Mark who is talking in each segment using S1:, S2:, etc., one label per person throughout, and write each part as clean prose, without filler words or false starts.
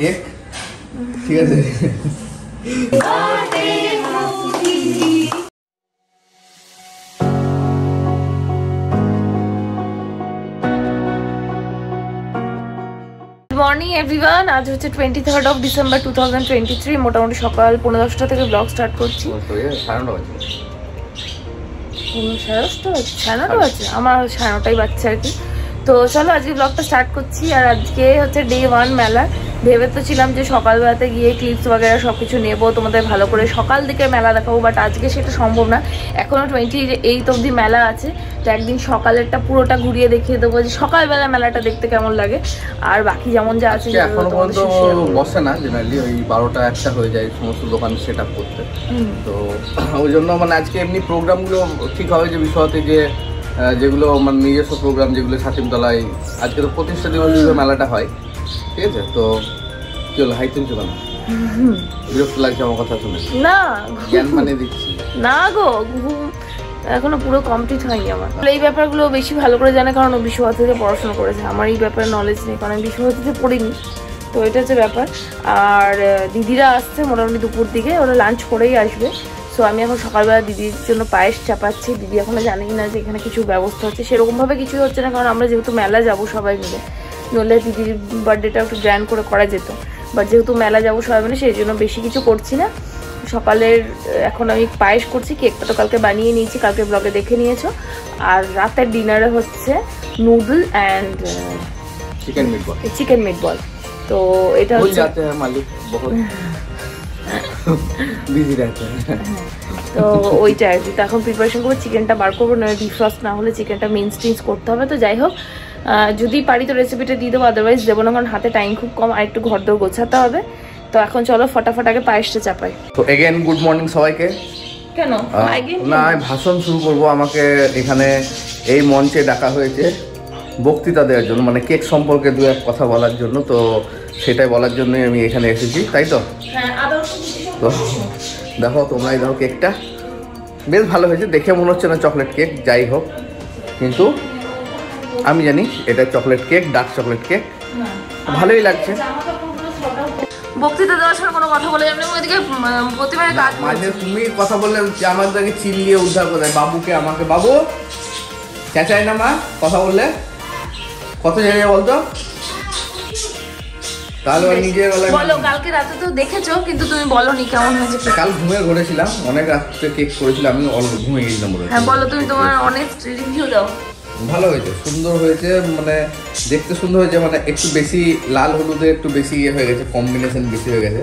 S1: Cake, ঠিক আছে?
S2: Morning everyone, আজ হচ্ছে 23rd of December 2023। মোটামুটি সকাল 10:30 থেকে ব্লগ স্টার্ট করছি। 9:30 বাজছে, আমার 9:30টাই বাজছে আর কি। তো চলো আজকে ব্লগটা স্টার্ট করছি। আর আজকে হচ্ছে ডে 1 মেলা। ভেবে তো ছিলাম যে সকালবেলাতে গিয়ে ক্লিপস বাগেরা সব কিছু নেবো, তোমাদের ভালো করে সকাল দিকে মেলা দেখাবো, বাট আজকে সেটা সম্ভব না। এখনও 28 অবধি মেলা আছে, তো একদিন সকালেরটা পুরোটা ঘুরিয়ে দেখিয়ে দেবো যে সকালবেলা মেলাটা দেখতে কেমন লাগে। আর বাকি যেমন যা আছে
S1: এখনো পর্যন্ত বসে না, জেনারেলি ওই 12টা-1টা হয়ে যায় সমস্ত দোকান সেট আপ করতে। তো ওই জন্য মানে আজকে এমনি প্রোগ্রামগুলো ঠিক হবে, যে বিষয়তে যে যেগুলো মানে নিজস্ব প্রোগ্রাম যেগুলো ছাতিমতলায় আজকে তো প্রতিষ্ঠা দিবস মেলাটা হয়, ঠিক আছে? তো কি হলো, হাই তুলছো কেন? বিরক্ত লাগছে আমার কথা শুনে?
S2: না,
S1: জ্ঞান মানে দিচ্ছি
S2: না গো, ঘুম এখনো পুরো কমপ্লিট হয়নি আমার। এই ব্যাপারগুলো বেশি ভালো করে জানে, কারণ ও বিশ্বভারতীতে পড়াশোনা করেছে। আমার এই ব্যাপারে নলেজ নেই, কারণ আমি বিশ্বভারতীতে পড়িনি। তো এটা হচ্ছে ব্যাপার। আর দিদিরা আসছে মোটামুটি দুপুর দিকে, ওরা লাঞ্চ করেই আসবে। সো আমি এখন সকালবেলা দিদির জন্য পায়েস চাপাচ্ছি। দিদি এখনো জানেই না যে এখানে কিছু ব্যবস্থা হচ্ছে, সেরকমভাবে কিছু হচ্ছে না, কারণ আমরা যেহেতু মেলা যাব সবাই মিলে, নইলে দিদির বার্থডেটা একটু গ্র্যান্ড করে করা যেত। বাট যেহেতু মেলা যাবো সবাই মিলে, সেই জন্য বেশি কিছু করছি না। সকালের এখন আমি পায়েস করছি, কেকটা তো কালকে বানিয়ে নিয়েছি, কালকে ব্লগে দেখে নিয়েছো। আর রাতের ডিনারে হচ্ছে নুডল অ্যান্ড চিকেন মিটবল। তো এটা হচ্ছে তো ওইটা আর কি। তো এখন প্রিপারেশন করবো, চিকেনটা বার করবো, না ডিফ্রস্ট না হলে চিকেনটা মেন স্ট্রিংস করতে হবে। তো যাই হোক, যদি পারি তো রেসিপিটা দিয়ে দেবো, আদারওয়াইজ দেবো না, কারণ হাতে টাইম খুব কম, আর একটু ঘরদোর গোছাতে হবে। তো এখন চলো ফটাফট আগে পায়েসটা চাপাই।
S1: তো এগেন গুড মর্নিং সবাইকে।
S2: কেন
S1: না, ভাষণ শুরু করব। আমাকে এখানে এই মঞ্চে ডাকা হয়েছে বক্তৃতা দেওয়ার জন্য, মানে কেক সম্পর্কে দু এক কথা বলার জন্য। তো সেটাই বলার জন্যই আমি এখানে এসেছি, তাই তো? তো দেখো তোমরা, এই দেখো কেকটা বেশ ভালো হয়েছে, দেখে মনে হচ্ছে না চকলেট কেক, যাই হোক, কিন্তু আমি জানি এটা chocolate cake, dark chocolate cake, ভালোই লাগছে।
S2: বক্তৃতা দেওয়ার সময় কোনো কথা বলে যাবে না, ওইদিকে প্রতিবারে কাজ
S1: মাঝে তুমি কথা বললে আমাদেরকে চিল্লিয়ে উদ্ধার করে দেয়, বাবুকে আমাকে, বাবু চেঁচাই না মা কথা বললে, কত জায়গায় বলতো? তাহলে নিজে
S2: বলো, কালকে রাতে তো দেখেছো কিন্তু তুমি বলোনি কেমন হয়েছে।
S1: কাল ঘুমিয়ে ঘুরেছিলাম, অনেক রাত্রে কেক করেছিলাম, আমি ঘুমিয়ে গেছিলাম।
S2: হ্যাঁ বলো, তুমি তোমার অনেস্ট রিভিউ দাও।
S1: ভালো হয়েছে, সুন্দর হয়েছে, মানে দেখতে সুন্দর হয়েছে, মানে একটু বেশি লাল হলুদে একটু বেশি ইয়ে হয়ে গেছে, কম্বিনেশন বেশি হয়ে গেছে।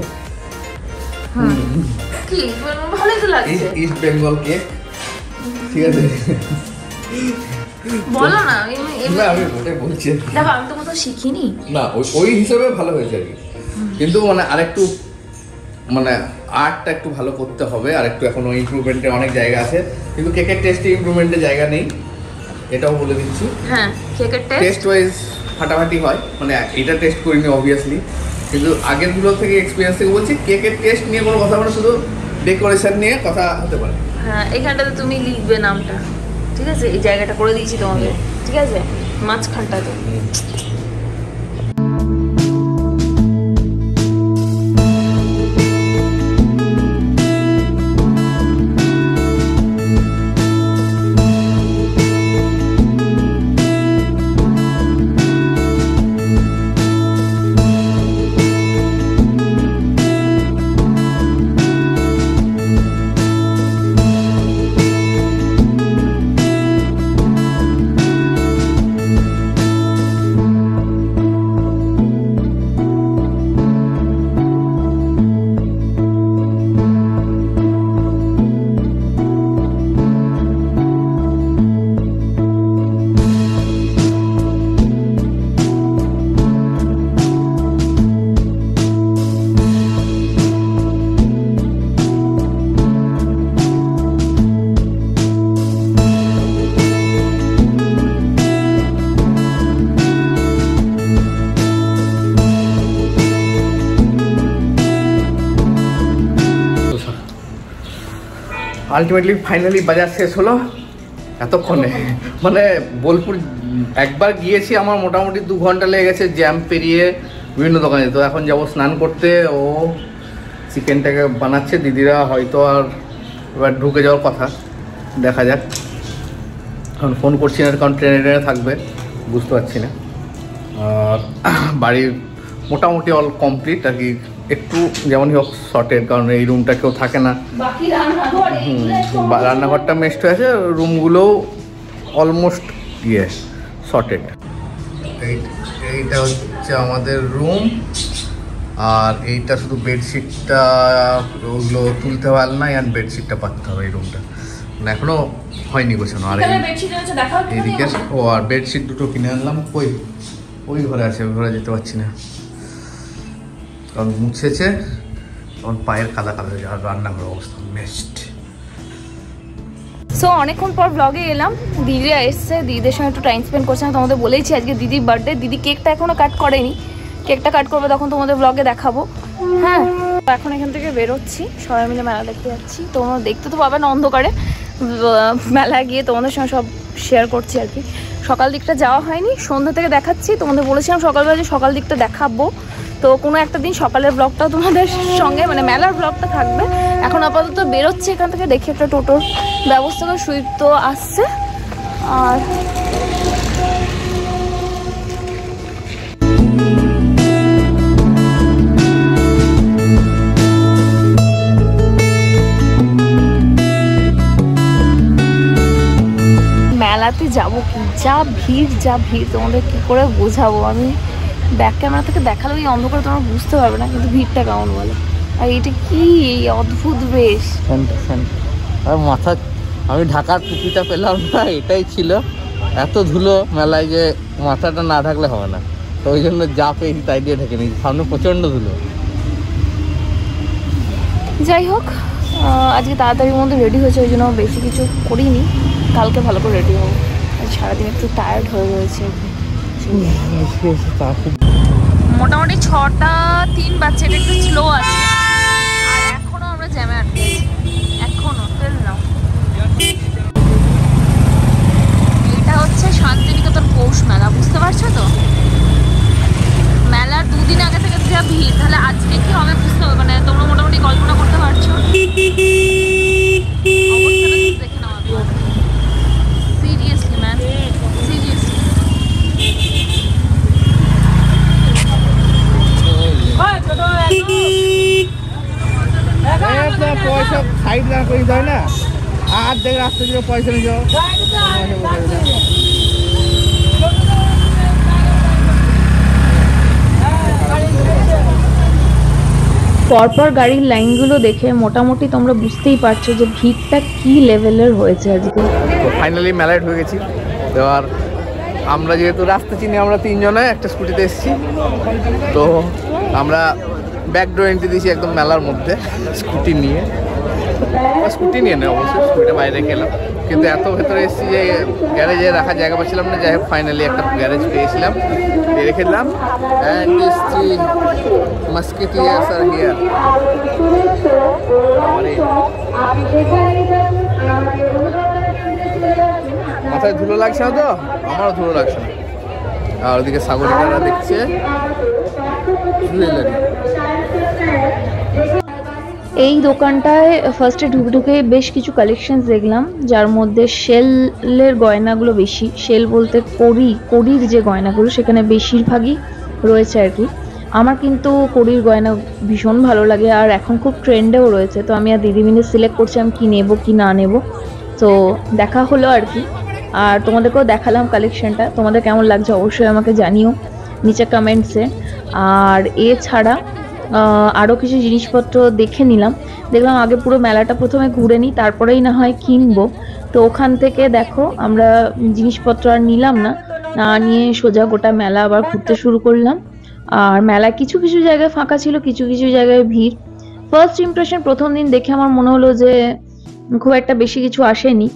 S2: কি ভালোই তো লাগছে,
S1: ইস্ট বেঙ্গল কেক, ঠিক আছে?
S2: বলো না,
S1: আমি ওটাই বলছি।
S2: দেখো আমি তো কোথাও শিখিনি
S1: না, ওই হিসেবে ভালো হয়েছে আর কি, কিন্তু মানে আরেকটু মানে আর্টটা একটু ভালো করতে হবে, আর একটু এখনো ইমপ্রুভমেন্টের অনেক জায়গা আছে, কিন্তু কেকের টেস্টে ইমপ্রুভমেন্টের জায়গা নেই, এটাও বলে দিচ্ছি।
S2: হ্যাঁ, কেকের
S1: টেস্ট ওয়াইজ ফাটাফাটি হয়, মানে এটা টেস্ট করিনি অবভিয়াসলি, কিন্তু আগেরগুলো থেকে এক্সপিরিয়েন্স থেকে বলছি, কেকের টেস্ট নিয়ে কোনো কথা বলে, শুধু ডেকোরেশন নিয়ে কথা হতে পারে।
S2: হ্যাঁ, এখানটাতে তুমি লিখবে নামটা, ঠিক আছে? এই জায়গাটা করে দিয়েছি তোমাকে, ঠিক আছে? মাঝখানটাতে
S1: আলটিমেটলি ফাইনালি বাজার শেষ হলো এতক্ষণে, মানে বোলপুর একবার গিয়েছি, আমার মোটামুটি 2 ঘন্টা লেগে গেছে জ্যাম পেরিয়ে, বিভিন্ন দোকানে। তো এখন যাবো স্নান করতে, ও চিকেনটাকে বানাচ্ছে, দিদিরা হয়তো আর এবার ঢুকে যাওয়ার কথা, দেখা যাক। এখন ফোন করছি না কারণ ট্রেনে থাকবে, বুঝতে পারছি না। আর বাড়ির মোটামুটি অল কমপ্লিট আর কি, একটু যেমনই হোক শর্টেড, কারণ এই রুমটা কেউ থাকে না, রান্নাঘরটা মেস্ট হয়ে আছে, রুমগুলোও অলমোস্ট শর্টেড। এইটা হচ্ছে আমাদের রুম, আর এইটা শুধু বেডশিটটা ওগুলো তুলতে পারল না, আর বেডশিটটা পাততে হবে এই রুমটা, মানে এখনো হয়নি গোছানো। আর এইদিকে ও আর বেডশিট দুটো কিনে আনলাম, ওই ঘরে আছে, ওই ঘরে যেতে পারছি না কারণ মুছেছে, তখন পায়ের কাদা কাদা হয়ে যায়। আর রান্নাঘর অবস্থা মেস্ট।
S2: সো অনেকক্ষণ পর ব্লগে এলাম, দিদিরা এসছে, দিদিদের সঙ্গে একটু টাইম স্পেন্ড করছে। আমি তোমাদের বলেইছি আজকে দিদির বার্থডে, দিদি কেকটা এখনো কাট করেনি, কেকটা কাট করবে তখন তোমাদের ব্লগে দেখাবো। হ্যাঁ, এখন এখান থেকে বেরোচ্ছি, সবাই মিলে মেলা দেখতে যাচ্ছি। তোমরা দেখতে তো পাবে না অন্ধকারে, মেলায় গিয়ে তোমাদের সঙ্গে সব শেয়ার করছি আর কি। সকাল দিকটা যাওয়া হয়নি, সন্ধ্যা থেকে দেখাচ্ছি। তোমাদের বলেছিলাম সকালবেলা যে সকাল দিকটা দেখাবো, তো কোনো একটা দিন সকালের ব্লগটাও তোমাদের সঙ্গে মানে মেলার ব্লগটা থাকবে। এখন আপাতত বেরোচ্ছে এখান থেকে, দেখি একটা টোটোর ব্যবস্থা করে। সুইট তো আসছে, আর মেলাতে যাবো কি, যা ভিড় তোমাদের কি করে বোঝাবো। আমি ব্যাক ক্যামেরা থেকে দেখালে ওই অন্ধকারে তোমরা বুঝতে পারবে না, কিন্তু ভিড়টা কেমন বলে। আর এটা কি এই অদ্ভুত বেশ,
S1: আর মাথা আমি ঢাকার টুপিটা পেলাম না, এটাই ছিল। এত ধুলো মেলায় যে মাথাটা না ঢাকলে হবে না, তো ওই জন্য যা পেয়েছি তাই দিয়ে ঢেকে নিয়েছি, সামনে প্রচণ্ড ধুলো।
S2: যাই হোক, আজকে তাড়াতাড়ির মধ্যে রেডি হয়েছে, ওই জন্য বেশি কিছু করিনি, কালকে ভালো করে রেডি হবো। সারাদিন একটু টায়ার্ড হয়ে রয়েছে। মোটামুটি 6:03 বাজছে, এটা একটু স্লো আছে, আর এখনো আমরা জ্যামে আটকে আছি, এখনো ফেললাম। এটা হচ্ছে শান্তিনিকেতন পৌষ মেলা, বুঝতে পারছো তো? মেলার 2 দিন আগে থেকে যা ভিড়, তাহলে আজকে কি হবে বুঝতে হবে, মানে তোমরা মোটামুটি কল্পনা করতে পারছো। দেখে নাও সিরিয়াসলি ম্যাম, সিরিয়াসলি।
S1: পয়সা সাইড না করে দেয় না, আর দেখ রাস্তা দিয়ে পয়সা নিয়ে যাও।
S2: পরপর গাড়ির লাইনগুলো দেখে মোটামুটি তোমরা বুঝতেই পারছো যে ভিড়টা কি লেভেলের হয়েছে আজকে।
S1: তো ফাইনালি মেলায় ঢুকে গেছি। তো আর আমরা যেহেতু রাস্তা চিনি, আমরা 3 জনে একটা স্কুটিতে এসেছি, তো আমরা ব্যাক ডোর এন্ট্রি দিয়েছি একদম মেলার মধ্যে স্কুটি নিয়ে নেই অবশ্যই, স্কুটিটা বাইরে গেলাম, কিন্তু এত ভেতরে এসেছি যে গ্যারেজে রাখার জায়গা পাচ্ছিলাম না। যাই হোক ফাইনালি একটা গ্যারেজ পেয়েছিলাম, রেখে দিলাম। মাথায় ধুলো লাগছে না তো? আমারও ধুলো লাগছে না। আর ওদিকে সাগরিকারা দেখছে জুয়েলারি।
S2: এই দোকানটায় ফার্স্টে ঢুকে বেশ কিছু কালেকশন দেখলাম, যার মধ্যে শেলের গয়নাগুলো বেশি, শেল বলতে কড়ির যে গয়নাগুলো সেখানে বেশিরভাগই রয়েছে আর কি। আমার কিন্তু কড়ির গয়না ভীষণ ভালো লাগে, আর এখন খুব ট্রেন্ডেও রয়েছে। তো আমি আর দিদি মিলে সিলেক্ট করছি আমি কি নেব কি না নেব। তো দেখা হলো আর কি, আর তোমাদেরকেও দেখালাম কালেকশনটা। তোমাদের কেমন লাগছে অবশ্যই আমাকে জানিও নিচে কমেন্টসে। আর এছাড়া আরও কিছু জিনিসপত্র দেখলাম আগে পুরো মেলাটা প্রথমে ঘুরে নিই, তারপরেই না হয় কিনবো। তো ওখান থেকে দেখো আমরা জিনিসপত্র আর নিলাম না, নিয়ে সোজা গোটা মেলা আবার ঘুরতে শুরু করলাম। আর মেলায় কিছু কিছু জায়গায় ফাঁকা ছিল, কিছু কিছু জায়গায় ভিড়। ফার্স্ট ইমপ্রেশন প্রথম দিন দেখে আমার মনে হলো যে খুব একটা বেশি কিছু আসেনি।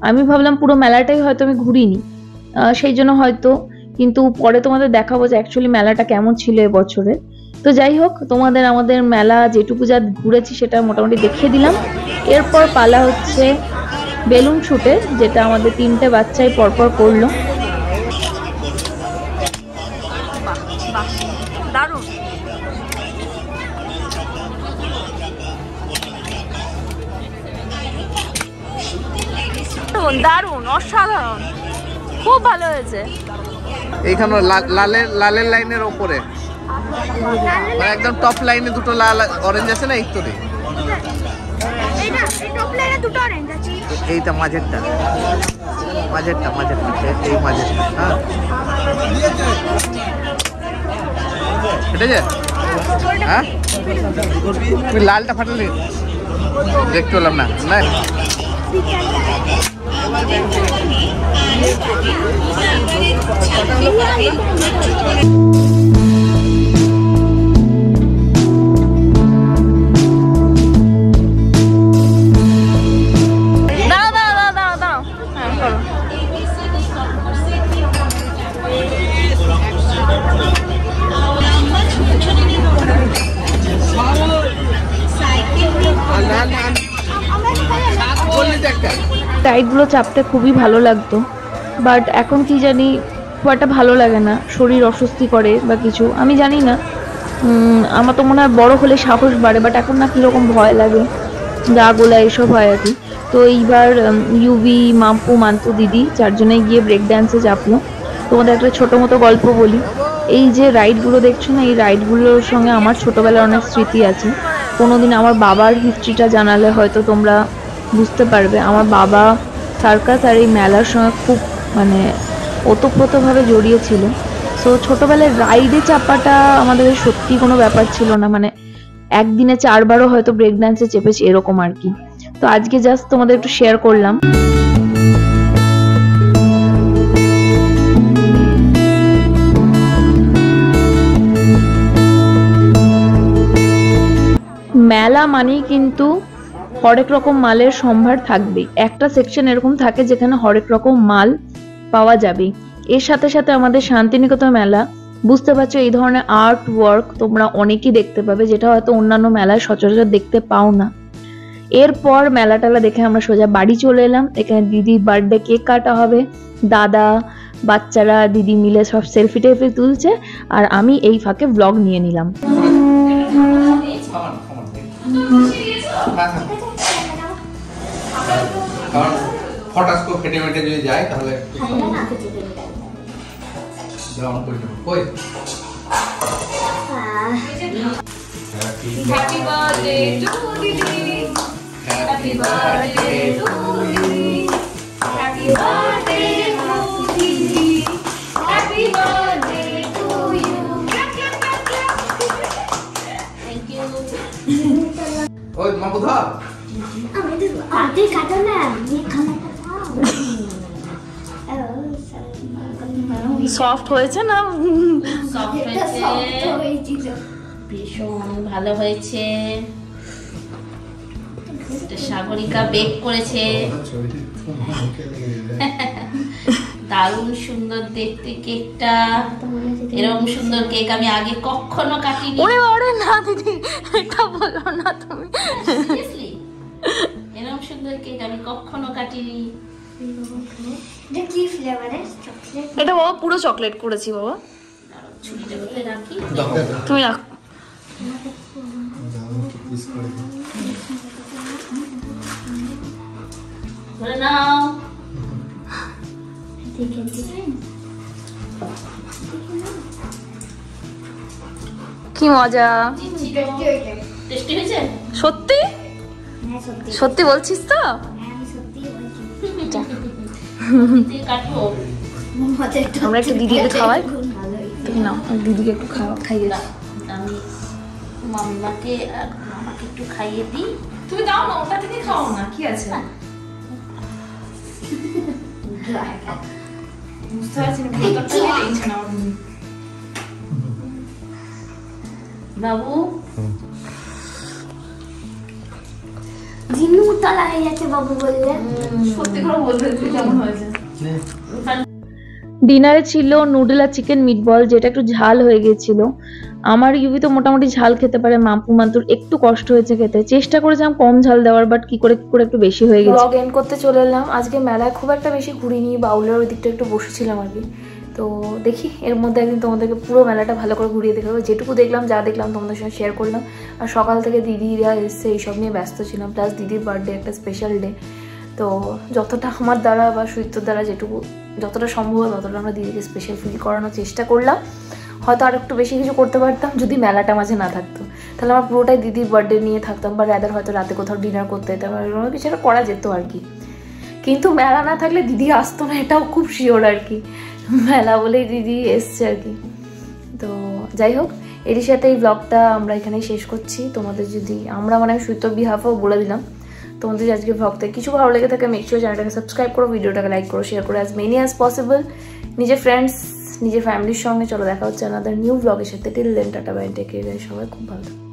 S2: আমি ভাবলাম পুরো মেলাটাই হয়তো আমি ঘুরিনি, সেই জন্য হয়তো, কিন্তু পরে তোমাদের দেখাবো যে অ্যাকচুয়ালি মেলাটা কেমন ছিল এবছরে। তো যাই হোক, তোমাদের আমাদের মেলা যেটুকু যা ঘুরেছি সেটা মোটামুটি দেখিয়ে দিলাম। এরপর পালা হচ্ছে বেলুন শুটে, যেটা আমাদের 3টে বাচ্চাই পরপর করলো। দারুণ। দারুণ দারুণ অসাধারণ, খুব ভালো হয়েছে।
S1: এইখানে লালের লাইনের ওপরে একদম টপ লাইনে দুটো লাল অরেঞ্জ আছে না, এই তো এইটা মাঝেরটা মাঝেরটা মাঝেরটা এই মাঝেরটা। হ্যাঁ এটা যে হ্যাঁ তুই লালটা ফাটালি দেখতে পেলাম না না।
S2: রাইডগুলো চাপতে খুবই ভালো লাগতো, বাট এখন কি জানি খুব একটা ভালো লাগে না, শরীর অস্বস্তি করে বা কিছু, আমি জানি না। আমার তো মনে হয় বড় হলে সাহস বাড়ে, বাট এখন না কীরকম ভয় লাগে, গা গোলা এসব হয় আর কি। তো এইবার ইউভি, মাম্পু, মান্তু, দিদি চারজনে গিয়ে ব্রেক ড্যান্সে চাপলো। তোমাদের একটা ছোটো মতো গল্প বলি। এই যে রাইডগুলো দেখছো না, এই রাইডগুলোর সঙ্গে আমার ছোটোবেলার অনেক স্মৃতি আছে। কোনোদিন আমার বাবার হিস্ট্রিটা জানালে হয়তো তোমরা বুঝতে পারবে। আমার বাবা সার্কাস আর এই মেলার সঙ্গে খুব মানে ওতপ্রোতভাবে জড়িয়ে ছিল। সো ছোটোবেলায় রাইডে চাপাটা আমাদের সত্যি কোনো ব্যাপার ছিল না, মানে একদিনে 4 বারও হয়তো ব্রেক ডান্সে চেপেছি এরকম আর কি। তো আজকে জাস্ট তোমাদের একটু শেয়ার করলাম। মেলা মানেই কিন্তু হরেক রকম মালের সম্ভার থাকবেই। একটা সেকশন এরকম থাকে যেখানে হরেক রকম মাল পাওয়া যাবে। এর সাথে সাথে আমাদের শান্তিনিকেতন মেলা, বুঝতে পারছো, এই ধরনের আর্ট ওয়ার্ক তোমরা অনেকেই দেখতে পাবে, যেটা হয়তো অন্যান্য মেলায় সচরাচর দেখতে পাও না। এরপর মেলা টেলা দেখে আমরা সোজা বাড়ি চলে এলাম। এখানে দিদির বার্থডে কেক কাটা হবে, দাদা, বাচ্চারা, দিদি মিলে সব সেলফি টেলফি তুলছে, আর আমি এই ফাঁকে ব্লগ নিয়ে নিলাম।
S1: হঠাৎ করে ফেটে মেটে যদি যায় তাহলে
S2: happy birthday to didi, happy birthday to didi, happy birthday to didi, happy birthday to you. Thank you.
S1: ওই মামু ধর
S3: আমি তো আগে কাটো না, এই খানাটা খাও।
S2: সফট হয়েছে না?
S4: সফট হয়েছে, ভীষণ ভালো হয়েছে। সাগরিকা বেক করেছে, দারুণ সুন্দর দেখতে কেকটা। এরকম সুন্দর কেক আমি আগে কখনো কাটিনি।
S2: ওরে ওরে না দিদি, এটা বলো না তুমি।
S4: সিরিয়াসলি এরকম সুন্দর কেক আমি কখনো কাটিনি।
S3: এটা কি ফ্লেভারের? চকলেট?
S2: এটা বাবা পুরো চকলেট করেছি বাবা।
S4: ছুরিটা কোথায় রাখি?
S2: তুমি রাখ।
S4: ধরে নাও।
S3: দেখে দেখে
S2: কি মজা,
S4: টেস্টি হয়েছে?
S2: সত্যি
S3: হ্যাঁ সত্যি,
S2: সত্যি বলছিস তো?
S3: আমি সত্যি বলছি।
S4: কাটবো।
S3: মজাটা
S2: আমরা একটু দিদিকে খাওয়াই।
S3: ভালোই।
S2: তুমি নাও, দিদিকে একটু খাইয়ে দাও।
S4: আমি মাম্মাকে আর মামাকে একটু খাইয়ে দিই।
S2: তুমি দাও না, ওটা থেকে খাও না, কি আছে? বুঝতে পারছি না, ভিতরটা নিয়ে টেনশন আমার।
S4: বাবু
S3: জিনু তলা হয়ে যাচ্ছে বাবু বললে।
S2: সত্যি করে বলতে কেমন হয়েছে?
S5: ডিনারে ছিল নুডল আর চিকেন মিটবল, যেটা একটু ঝাল হয়ে গেছিল। আমার ইউভি তো মোটামুটি ঝাল খেতে পারে, মাম্পু মান্তুর একটু কষ্ট হয়েছে খেতে। চেষ্টা করেছিলাম কম ঝাল দেওয়ার, বাট কি করে একটু বেশি হয়ে গেছে।
S2: ব্লগ এন্ড করতে চলে এলাম। আজকে মেলায় খুব একটা বেশি ঘুরিনি, বাউলের ওই দিকটা একটু বসেছিলাম আর কি। তো দেখি এর মধ্যে একদিন তোমাদেরকে পুরো মেলাটা ভালো করে ঘুরিয়ে দেখাবো। যেটুকু দেখলাম, যা দেখলাম তোমাদের সঙ্গে শেয়ার করলাম। আর সকাল থেকে দিদিরা এসছে, এইসব নিয়ে ব্যস্ত ছিলাম। প্লাস দিদির বার্থডে, একটা স্পেশাল ডে। তো যতটা আমার দ্বারা বা সুইত্তর দ্বারা যেটুকু যতটা সম্ভব ততটা আমরা দিদিকে স্পেশাল ফিল করানোর চেষ্টা করলাম। হয়তো আর একটু বেশি কিছু করতে পারতাম যদি মেলাটা মাঝে না থাকতো, তাহলে আমার পুরোটাই দিদির বার্থডে নিয়ে থাকতাম, বা রাদার হয়তো রাতে কোথাও ডিনার করতে যেতাম, কিছু একটা করা যেত আর কি। কিন্তু মেলা না থাকলে দিদি আসতো না, এটাও খুব শিওর আর কি। মেলা বলেই দিদি এসছে আর কি। তো যাই হোক, এরই সাথে এই ব্লগটা আমরা এখানেই শেষ করছি। তোমাদের যদি আমরা মানে সুইত্তর বিহাফও বলে দিলাম, তোমাদের যদি আজকে ব্লগটা কিছু ভালো লেগে থাকে মেক শিওর চ্যানেলটাকে সাবস্ক্রাইব করো, ভিডিওটাকে লাইক করো, শেয়ার করো অ্যাজ মেনি অ্যাজ পসিবল নিজের ফ্রেন্ডস নিজের ফ্যামিলির সঙ্গে। চলো দেখা হচ্ছে আনাদার নিউ ব্লগের সাথে। Till then tata bye, take care, সবাই খুব ভালো থাকো।